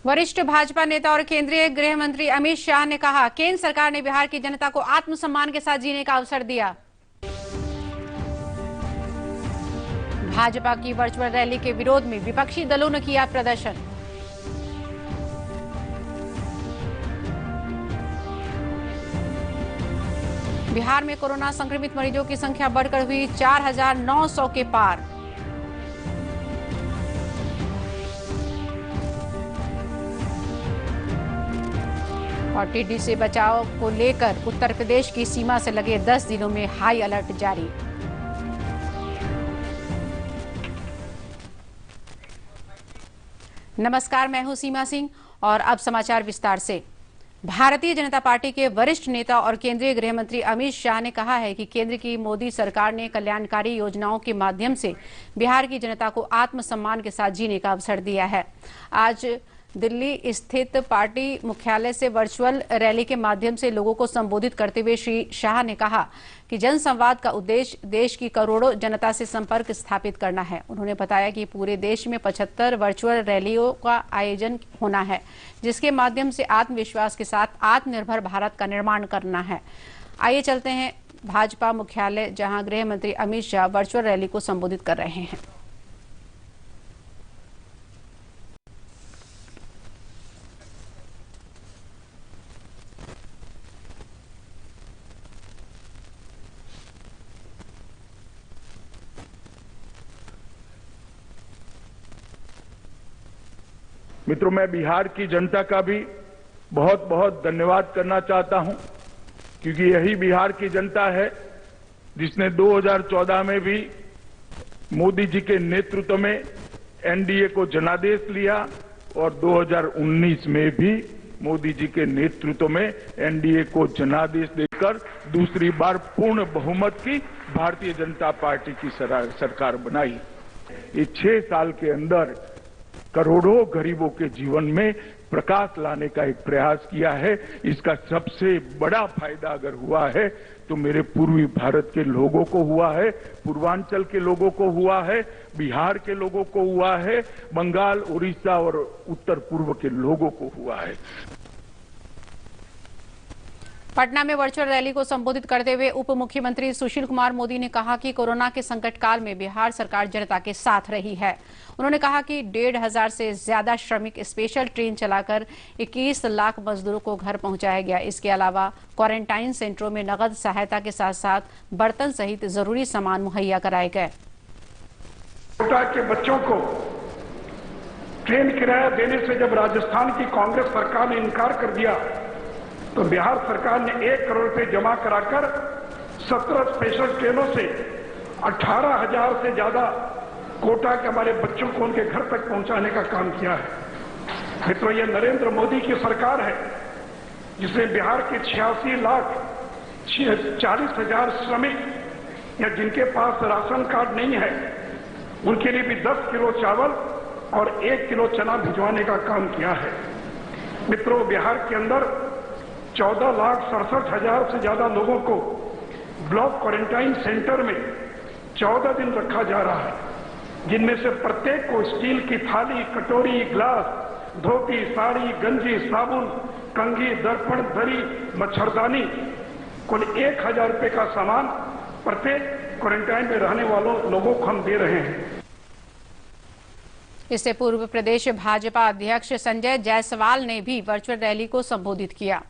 वरिष्ठ भाजपा नेता और केंद्रीय गृह मंत्री अमित शाह ने कहा, केंद्र सरकार ने बिहार की जनता को आत्मसम्मान के साथ जीने का अवसर दिया। भाजपा की वर्चुअल रैली के विरोध में विपक्षी दलों ने किया प्रदर्शन। बिहार में कोरोना संक्रमित मरीजों की संख्या बढ़कर हुई 4,900 के पार। और टिड्डी से बचाव को लेकर उत्तर प्रदेश की सीमा से लगे 10 जिलों में हाई अलर्ट जारी। नमस्कार, मैं हूं सीमा सिंह और अब समाचार विस्तार से। भारतीय जनता पार्टी के वरिष्ठ नेता और केंद्रीय गृह मंत्री अमित शाह ने कहा है कि केंद्र की मोदी सरकार ने कल्याणकारी योजनाओं के माध्यम से बिहार की जनता को आत्मसम्मान के साथ जीने का अवसर दिया है। आज दिल्ली स्थित पार्टी मुख्यालय से वर्चुअल रैली के माध्यम से लोगों को संबोधित करते हुए श्री शाह ने कहा कि जनसंवाद का उद्देश्य देश की करोड़ों जनता से संपर्क स्थापित करना है। उन्होंने बताया कि पूरे देश में 75 वर्चुअल रैलियों का आयोजन होना है, जिसके माध्यम से आत्मविश्वास के साथ आत्मनिर्भर भारत का निर्माण करना है। आइए चलते हैं भाजपा मुख्यालय, जहां गृह मंत्री अमित शाह वर्चुअल रैली को संबोधित कर रहे हैं। मित्रों, मैं बिहार की जनता का भी बहुत बहुत धन्यवाद करना चाहता हूं, क्योंकि यही बिहार की जनता है जिसने 2014 में भी मोदी जी के नेतृत्व में एनडीए को जनादेश लिया और 2019 में भी मोदी जी के नेतृत्व में एनडीए को जनादेश देकर दूसरी बार पूर्ण बहुमत की भारतीय जनता पार्टी की सरकार बनाई। ये 6 साल के अंदर करोड़ों गरीबों के जीवन में प्रकाश लाने का एक प्रयास किया है। इसका सबसे बड़ा फायदा अगर हुआ है तो मेरे पूर्वी भारत के लोगों को हुआ है, पूर्वांचल के लोगों को हुआ है, बिहार के लोगों को हुआ है, बंगाल, उड़ीसा और उत्तर पूर्व के लोगों को हुआ है। पटना में वर्चुअल रैली को संबोधित करते हुए उप मुख्यमंत्री सुशील कुमार मोदी ने कहा कि कोरोना के संकट काल में बिहार सरकार जनता के साथ रही है। उन्होंने कहा कि 1,500 से ज्यादा श्रमिक स्पेशल ट्रेन चलाकर 21 लाख मजदूरों को घर पहुंचाया गया। इसके अलावा क्वारंटाइन सेंटरों में नगद सहायता के साथ साथ बर्तन सहित जरूरी सामान मुहैया कराए गए। कोटा के बच्चों को ट्रेन किराया देने से जब राजस्थान की कांग्रेस सरकार ने इनकार कर दिया तो बिहार सरकार ने 1 करोड़ रुपए जमा कराकर 17 स्पेशल ट्रेनों से 18,000 से ज्यादा कोटा के हमारे बच्चों को उनके घर तक पहुंचाने का काम किया है। मित्रों, ये नरेंद्र मोदी की सरकार है जिसने बिहार के 86,40,000 श्रमिक या जिनके पास राशन कार्ड नहीं है उनके लिए भी 10 किलो चावल और 1 किलो चना भिजवाने का काम किया है। मित्रों, बिहार के अंदर 14,67,000 से ज्यादा लोगों को ब्लॉक क्वारंटाइन सेंटर में 14 दिन रखा जा रहा है, जिनमें से प्रत्येक को स्टील की थाली, कटोरी, ग्लास, धोती, साड़ी, गंजी, साबुन, कंघी, दर्पण, दरी, मच्छरदानी, कुल 1,000 रुपए का सामान प्रत्येक क्वारंटाइन में रहने वालों लोगों को हम दे रहे हैं। इससे पूर्व प्रदेश भाजपा अध्यक्ष संजय जायसवाल ने भी वर्चुअल रैली को संबोधित किया।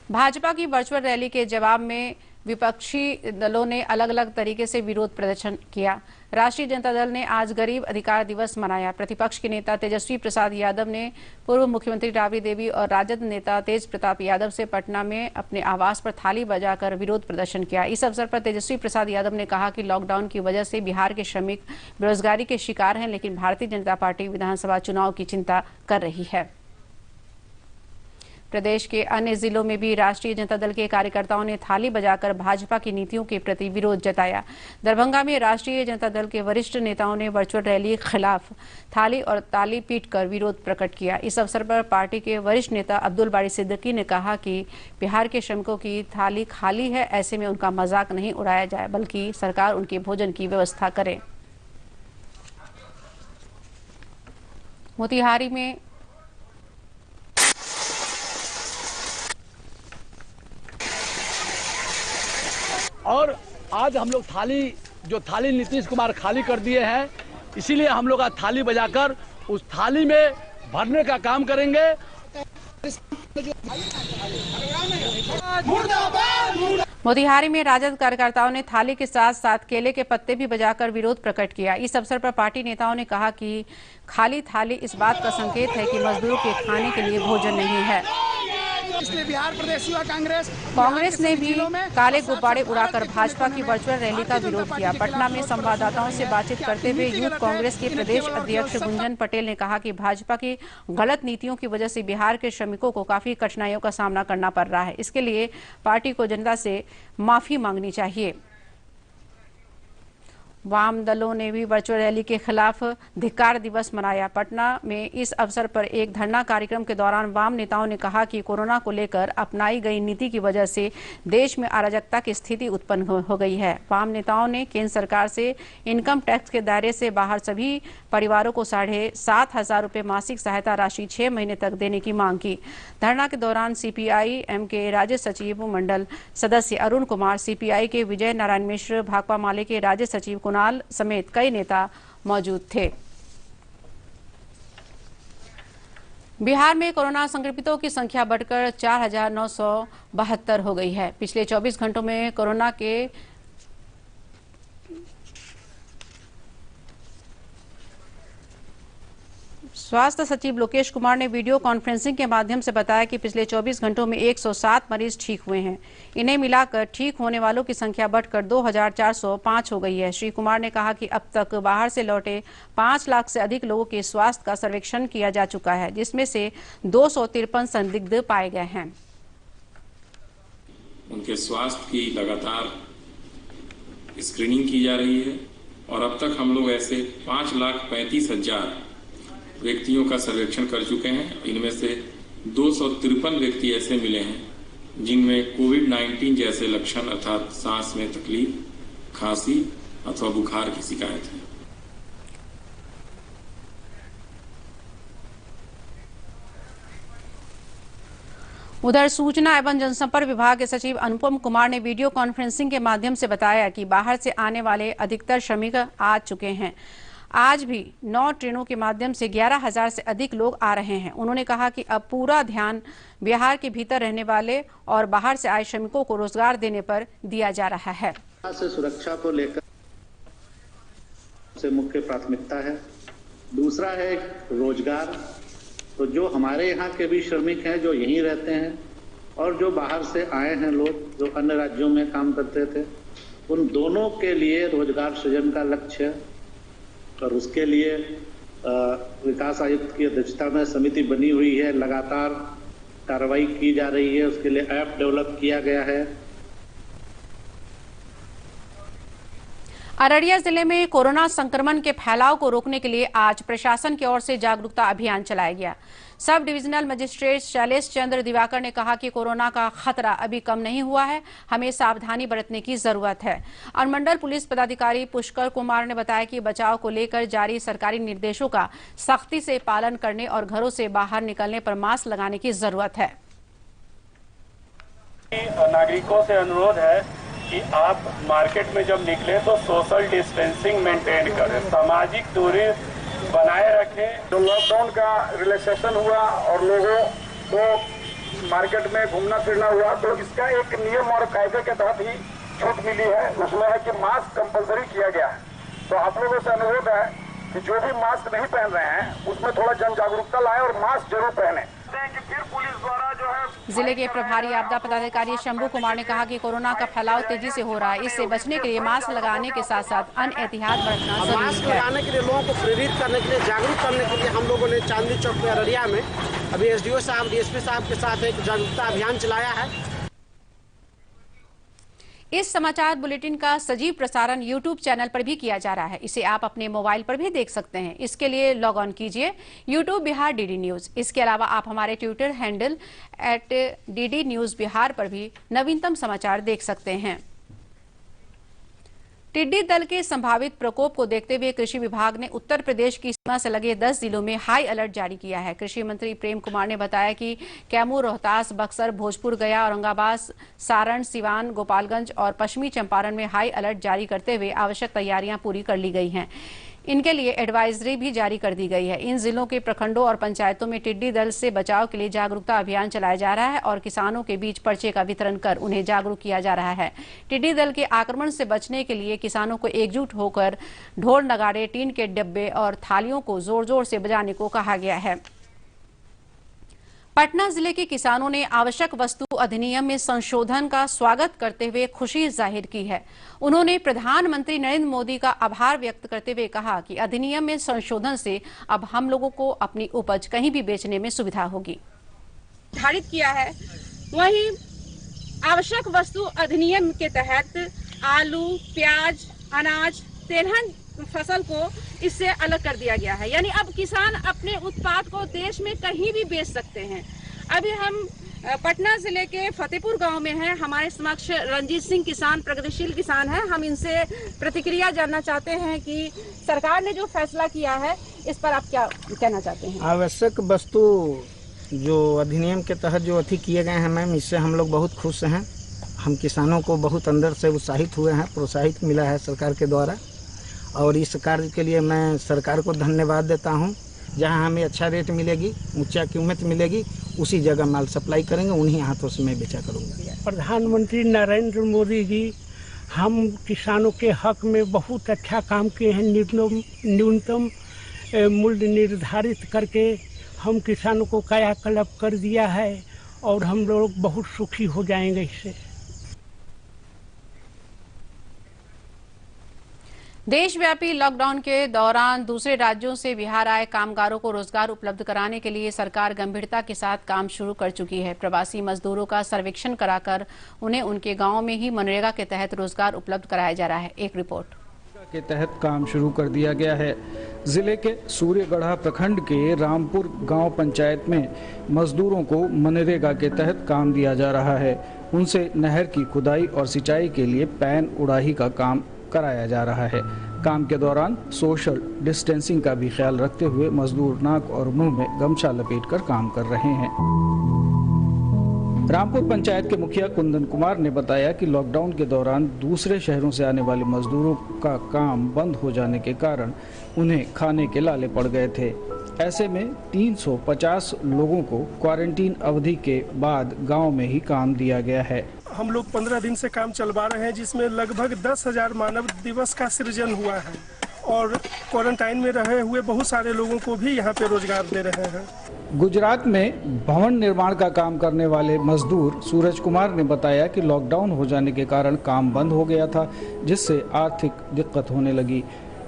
भाजपा की वर्चुअल रैली के जवाब में विपक्षी दलों ने अलग अलग तरीके से विरोध प्रदर्शन किया। राष्ट्रीय जनता दल ने आज गरीब अधिकार दिवस मनाया। प्रतिपक्ष के नेता तेजस्वी प्रसाद यादव ने पूर्व मुख्यमंत्री राबड़ी देवी और राजद नेता तेज प्रताप यादव से पटना में अपने आवास पर थाली बजाकर विरोध प्रदर्शन किया। इस अवसर पर तेजस्वी प्रसाद यादव ने कहा कि लॉकडाउन की वजह से बिहार के श्रमिक बेरोजगारी के शिकार हैं, लेकिन भारतीय जनता पार्टी विधानसभा चुनाव की चिंता कर रही है। प्रदेश के अन्य जिलों में भी राष्ट्रीय जनता दल के कार्यकर्ताओं ने थाली बजाकर भाजपा की नीतियों के प्रति विरोध जताया। दरभंगा में राष्ट्रीय जनता दल के वरिष्ठ नेताओं ने वर्चुअल रैली के खिलाफ थाली और ताली पीटकर विरोध प्रकट किया। इस अवसर पर पार्टी के वरिष्ठ नेता अब्दुल बारी सिद्दीकी ने कहा कि बिहार के श्रमिकों की थाली खाली है, ऐसे में उनका मजाक नहीं उड़ाया जाए, बल्कि सरकार उनके भोजन की व्यवस्था करे। मोतिहारी में और आज हम लोग थाली नीतीश कुमार खाली कर दिए हैं, इसीलिए हम लोग आज थाली बजाकर उस थाली में भरने का काम करेंगे। मोतिहारी में राजद कार्यकर्ताओं ने थाली के साथ साथ केले के पत्ते भी बजाकर विरोध प्रकट किया। इस अवसर पर पार्टी नेताओं ने कहा कि खाली थाली इस बात का संकेत है कि मजदूरों के खाने के लिए भोजन नहीं है। इसलिए बिहार प्रदेश युवा कांग्रेस ने भी काले गुब्बारे उड़ाकर भाजपा की वर्चुअल रैली का विरोध किया। पटना में संवाददाताओं से बातचीत करते हुए यूथ कांग्रेस के प्रदेश अध्यक्ष गुंजन पटेल ने कहा कि भाजपा की गलत नीतियों की वजह से बिहार के श्रमिकों को काफी कठिनाइयों का सामना करना पड़ रहा है। इसके लिए पार्टी को जनता से माफी मांगनी चाहिए। वाम दलों ने भी वर्चुअल रैली के खिलाफ धिक्कार दिवस मनाया। पटना में इस अवसर पर एक धरना कार्यक्रम के दौरान वाम नेताओं ने कहा कि कोरोना को लेकर अपनाई गई नीति की वजह से देश में अराजकता की स्थिति उत्पन्न हो गई है। वाम नेताओं ने केंद्र सरकार से इनकम टैक्स के दायरे से बाहर सभी परिवारों को 7,500 रुपये मासिक सहायता राशि 6 महीने तक देने की मांग की। धरना के दौरान सीपीआई एम के राज्य सचिव मंडल सदस्य अरुण कुमार, सीपीआई के विजय नारायण मिश्र, भाकपा माले के राज्य सचिव कुणाल समेत कई नेता मौजूद थे। बिहार में कोरोना संक्रमितों की संख्या बढ़कर 4,972 हो गई है। पिछले 24 घंटों में कोरोना के स्वास्थ्य सचिव लोकेश कुमार ने वीडियो कॉन्फ्रेंसिंग के माध्यम से बताया कि पिछले 24 घंटों में 107 मरीज ठीक हुए हैं। इन्हें मिलाकर ठीक होने वालों की संख्या बढ़कर 2,405 हो गई है। श्री कुमार ने कहा कि अब तक बाहर से लौटे 5 लाख से अधिक लोगों के स्वास्थ्य का सर्वेक्षण किया जा चुका है, जिसमें से 253 संदिग्ध पाए गए हैं। उनके स्वास्थ्य की लगातार स्क्रीनिंग की जा रही है और अब तक हम लोग ऐसे 5,35,000 व्यक्तियों का सर्वेक्षण कर चुके हैं। इनमें से 253 व्यक्ति ऐसे मिले हैं जिनमें कोविड-19 जैसे लक्षण अर्थात सांस में तकलीफ, खांसी अथवा बुखार की शिकायत है। उधर सूचना एवं जनसंपर्क विभाग के सचिव अनुपम कुमार ने वीडियो कॉन्फ्रेंसिंग के माध्यम से बताया कि बाहर से आने वाले अधिकतर श्रमिक आ चुके हैं। आज भी 9 ट्रेनों के माध्यम से 11,000 से अधिक लोग आ रहे हैं। उन्होंने कहा कि अब पूरा ध्यान बिहार के भीतर रहने वाले और बाहर से आए श्रमिकों को रोजगार देने पर दिया जा रहा है। से सुरक्षा को लेकर से मुख्य प्राथमिकता है। दूसरा है रोजगार। तो जो हमारे यहाँ के भी श्रमिक हैं जो यहीं रहते हैं और जो बाहर से आए हैं लोग जो अन्य राज्यों में काम करते थे, उन दोनों के लिए रोजगार सृजन का लक्ष्य है। और उसके लिए विकास आयुक्त की अध्यक्षता में समिति बनी हुई है, लगातार कार्रवाई की जा रही है। उसके लिए ऐप डेवलप किया गया है। अररिया जिले में कोरोना संक्रमण के फैलाव को रोकने के लिए आज प्रशासन की ओर से जागरूकता अभियान चलाया गया। सब डिविजनल मजिस्ट्रेट शैलेश चंद्र दिवाकर ने कहा कि कोरोना का खतरा अभी कम नहीं हुआ है, हमें सावधानी बरतने की जरूरत है। और मंडल पुलिस पदाधिकारी पुष्कर कुमार ने बताया कि बचाव को लेकर जारी सरकारी निर्देशों का सख्ती से पालन करने और घरों से बाहर निकलने पर मास्क लगाने की जरूरत है। नागरिकों से अनुरोध है कि आप मार्केट में जब निकले तो सोशल डिस्टेंसिंग मेंटेन करें, सामाजिक दूरी बनाए रखें। जो लॉकडाउन का रिलैक्सेशन हुआ और लोगों को मार्केट में घूमना फिरना हुआ, तो इसका एक नियम और कायदे के तहत ही छूट मिली है। उसमें है कि मास्क कंपलसरी किया गया है। तो आप लोगों से अनुरोध है कि जो भी मास्क नहीं पहन रहे हैं उसमें थोड़ा जन जागरूकता लाएं और मास्क जरूर पहने। फिर पुलिस द्वारा जो है जिले के प्रभारी आपदा पदाधिकारी शंभू कुमार ने कहा कि कोरोना का फैलाव तेजी से हो रहा है, इससे बचने के लिए मास्क लगाने के साथ साथ अन्य एहतियात बरतना जरूरी है। मास्क लगाने के लिए लोगों को प्रेरित करने के लिए, जागरूक करने के लिए हम लोगों ने चांदनी चौक में अररिया में अभी एसडीओ साहब, डीएसपी साहब के साथ एक जागरूकता अभियान चलाया है। इस समाचार बुलेटिन का सजीव प्रसारण YouTube चैनल पर भी किया जा रहा है। इसे आप अपने मोबाइल पर भी देख सकते हैं। इसके लिए लॉग ऑन कीजिए YouTube बिहार DD न्यूज। इसके अलावा आप हमारे Twitter handle @DD news Bihar पर भी नवीनतम समाचार देख सकते हैं। टिड्डी दल के संभावित प्रकोप को देखते हुए कृषि विभाग ने उत्तर प्रदेश की सीमा से लगे 10 जिलों में हाई अलर्ट जारी किया है। कृषि मंत्री प्रेम कुमार ने बताया कि कैमूर, रोहतास, बक्सर, भोजपुर, गया, औरंगाबाद, सारण, सिवान, गोपालगंज और पश्चिमी चंपारण में हाई अलर्ट जारी करते हुए आवश्यक तैयारियां पूरी कर ली गई हैं। इनके लिए एडवाइजरी भी जारी कर दी गई है। इन जिलों के प्रखंडों और पंचायतों में टिड्डी दल से बचाव के लिए जागरूकता अभियान चलाया जा रहा है और किसानों के बीच पर्चे का वितरण कर उन्हें जागरूक किया जा रहा है। टिड्डी दल के आक्रमण से बचने के लिए किसानों को एकजुट होकर ढोल, नगाड़े, टीन के डिब्बे और थालियों को जोर जोर से बजाने को कहा गया है। पटना जिले के किसानों ने आवश्यक वस्तु अधिनियम में संशोधन का स्वागत करते हुए खुशी जाहिर की है। उन्होंने प्रधानमंत्री नरेंद्र मोदी का आभार व्यक्त करते हुए कहा कि अधिनियम में संशोधन से अब हम लोगों को अपनी उपज कहीं भी बेचने में सुविधा होगी। निर्धारित किया है, वहीं आवश्यक वस्तु अधिनियम के तहत आलू, प्याज, अनाज, तेलहन फसल को इससे अलग कर दिया गया है। यानी अब किसान अपने उत्पाद को देश में कहीं भी बेच सकते हैं। अभी हम पटना जिले के फतेहपुर गांव में हैं। हमारे समक्ष रंजीत सिंह किसान, प्रगतिशील किसान हैं। हम इनसे प्रतिक्रिया जानना चाहते हैं कि सरकार ने जो फैसला किया है इस पर आप क्या कहना चाहते हैं? आवश्यक वस्तु जो अधिनियम के तहत जो अति किए गए हैं मैम, इससे हम लोग बहुत खुश हैं। हम किसानों को बहुत अंदर से उत्साहित हुए हैं, प्रोत्साहित मिला है सरकार के द्वारा, और इस कार्य के लिए मैं सरकार को धन्यवाद देता हूं। जहां हमें अच्छा रेट मिलेगी, ऊंचा कीमत मिलेगी, उसी जगह माल सप्लाई करेंगे, उन्हीं हाथों से मैं बेचा करूंगा। प्रधानमंत्री नरेंद्र मोदी जी हम किसानों के हक में बहुत अच्छा काम किए हैं। न्यूनतम मूल्य निर्धारित करके हम किसानों को कायाकल्प कर दिया है और हम लोग बहुत सुखी हो जाएंगे इससे। देशव्यापी लॉकडाउन के दौरान दूसरे राज्यों से बिहार आए कामगारों को रोजगार उपलब्ध कराने के लिए सरकार गंभीरता के साथ काम शुरू कर चुकी है। प्रवासी मजदूरों का सर्वेक्षण कराकर उन्हें उनके गांव में ही मनरेगा के तहत रोजगार उपलब्ध कराया जा रहा है। एक रिपोर्ट के तहत काम शुरू कर दिया गया है। जिले के सूर्यगढ़ा प्रखंड के रामपुर गांव पंचायत में मजदूरों को मनरेगा के तहत काम दिया जा रहा है। उनसे नहर की खुदाई और सिंचाई के लिए पैन उड़ाही का काम कराया जा रहा है। काम के दौरान सोशल डिस्टेंसिंग का भी ख्याल रखते हुए मजदूर नाक और मुंह में गमछा लपेटकर काम कर रहे हैं। रामपुर पंचायत के मुखिया कुंदन कुमार ने बताया कि लॉकडाउन के दौरान दूसरे शहरों से आने वाले मजदूरों का काम बंद हो जाने के कारण उन्हें खाने के लाले पड़ गए थे। ऐसे में 350 लोगों को क्वारंटीन अवधि के बाद गांव में ही काम दिया गया है। हम लोग 15 दिन से काम चलवा रहे हैं, जिसमें लगभग 10,000 मानव दिवस का सृजन हुआ है और क्वारंटाइन में रहे हुए बहुत सारे लोगों को भी यहाँ पे रोजगार दे रहे हैं। गुजरात में भवन निर्माण का काम करने वाले मजदूर सूरज कुमार ने बताया कि लॉकडाउन हो जाने के कारण काम बंद हो गया था, जिससे आर्थिक दिक्कत होने लगी।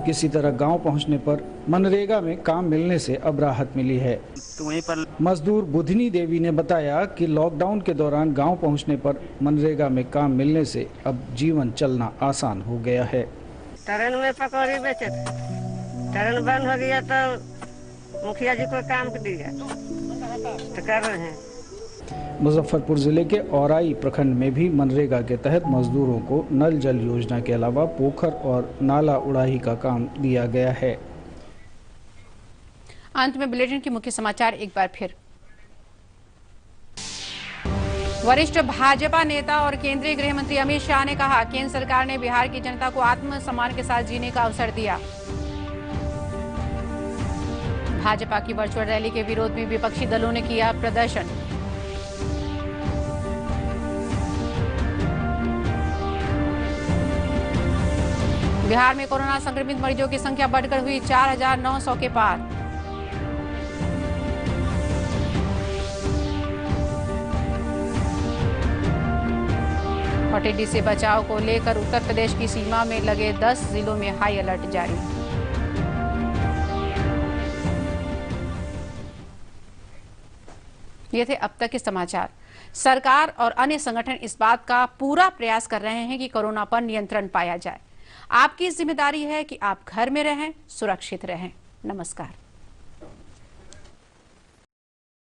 किसी तरह गांव पहुंचने पर मनरेगा में काम मिलने से अब राहत मिली है। तो वहीं पर मजदूर बुधनी देवी ने बताया कि लॉकडाउन के दौरान गांव पहुंचने पर मनरेगा में काम मिलने से अब जीवन चलना आसान हो गया है। ट्रेन में पकौड़ी बेचे थे, ट्रेन बंद हो गया तो मुखिया जी को काम दिया तो कर रहे हैं। मुजफ्फरपुर जिले के औराई प्रखंड में भी मनरेगा के तहत मजदूरों को नल जल योजना के अलावा पोखर और नाला उड़ाही का काम दिया गया है। अंत में बुलेटिन के मुख्य समाचार एक बार फिर। वरिष्ठ भाजपा नेता और केंद्रीय गृह मंत्री अमित शाह ने कहा, केंद्र सरकार ने बिहार की जनता को आत्मसम्मान के साथ जीने का अवसर दिया। भाजपा की वर्चुअल रैली के विरोध में विपक्षी दलों ने किया प्रदर्शन। बिहार में कोरोना संक्रमित मरीजों की संख्या बढ़कर हुई 4,900 के पार। और टिड्डी से बचाव को लेकर उत्तर प्रदेश की सीमा में लगे 10 जिलों में हाई अलर्ट जारी। ये थे अब तक के समाचार। सरकार और अन्य संगठन इस बात का पूरा प्रयास कर रहे हैं कि कोरोना पर नियंत्रण पाया जाए। आपकी जिम्मेदारी है कि आप घर में रहें, सुरक्षित रहें। नमस्कार।